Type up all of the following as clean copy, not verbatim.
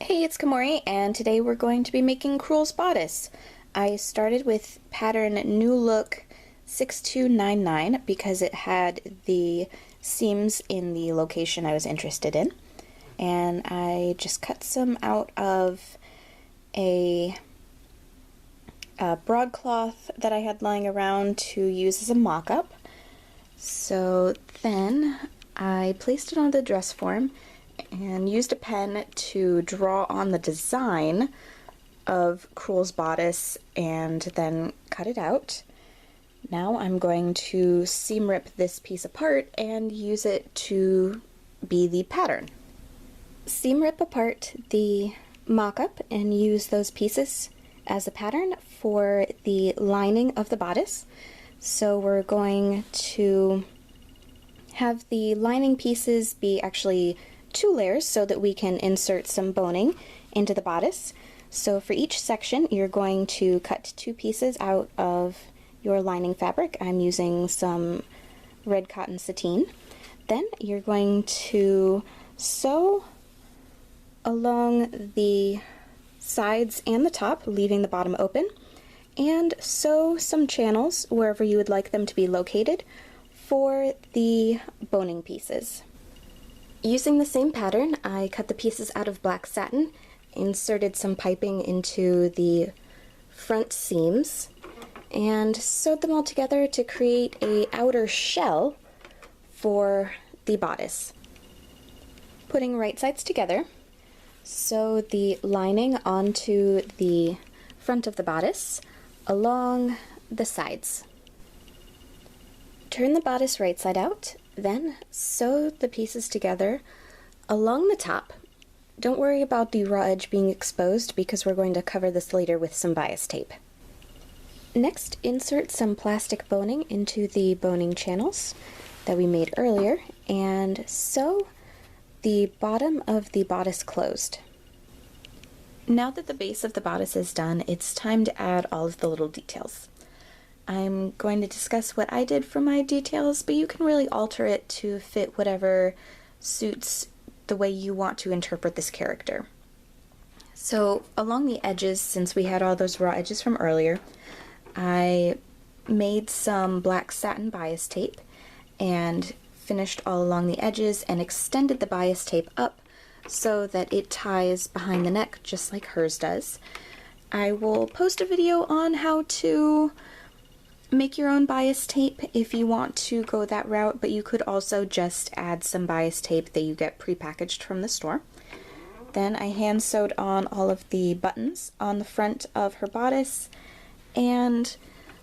Hey, it's Kamori, and today we're going to be making Krul's Bodice. I started with pattern New Look 6299 because it had the seams in the location I was interested in. And I just cut some out of a broadcloth that I had lying around to use as a mock-up. So then I placed it on the dress form and used a pen to draw on the design of Krul's bodice and then cut it out. Now I'm going to seam rip this piece apart and use it to be the pattern. Seam rip apart the mock-up and use those pieces as a pattern for the lining of the bodice. So we're going to have the lining pieces be actually 2 layers so that we can insert some boning into the bodice. So for each section you're going to cut 2 pieces out of your lining fabric. I'm using some red cotton sateen. Then you're going to sew along the sides and the top, leaving the bottom open, and sew some channels wherever you would like them to be located for the boning pieces. Using the same pattern, I cut the pieces out of black satin, inserted some piping into the front seams, and sewed them all together to create an outer shell for the bodice. Putting right sides together, sew the lining onto the front of the bodice along the sides. Turn the bodice right side out, then sew the pieces together along the top. Don't worry about the raw edge being exposed because we're going to cover this later with some bias tape. Next, insert some plastic boning into the boning channels that we made earlier and sew the bottom of the bodice closed. Now that the base of the bodice is done, it's time to add all of the little details. I'm going to discuss what I did for my details, but you can really alter it to fit whatever suits the way you want to interpret this character. So along the edges, since we had all those raw edges from earlier, I made some black satin bias tape and finished all along the edges and extended the bias tape up so that it ties behind the neck just like hers does. I will post a video on how to make your own bias tape if you want to go that route, but you could also just add some bias tape that you get pre-packaged from the store. Then I hand sewed on all of the buttons on the front of her bodice and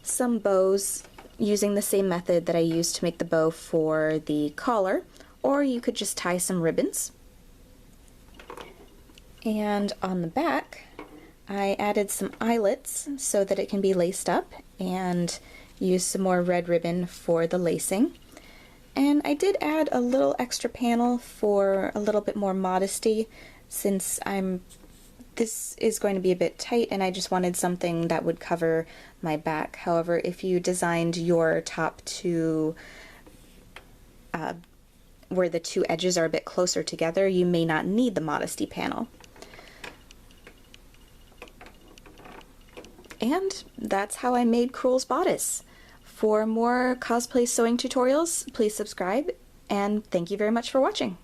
some bows using the same method that I used to make the bow for the collar, or you could just tie some ribbons. And on the back I added some eyelets so that it can be laced up and use some more red ribbon for the lacing. And I did add a little extra panel for a little bit more modesty since this is going to be a bit tight and I just wanted something that would cover my back. However, if you designed your top to where the 2 edges are a bit closer together, you may not need the modesty panel. And that's how I made Krul's Bodice. For more cosplay sewing tutorials, please subscribe, and thank you very much for watching.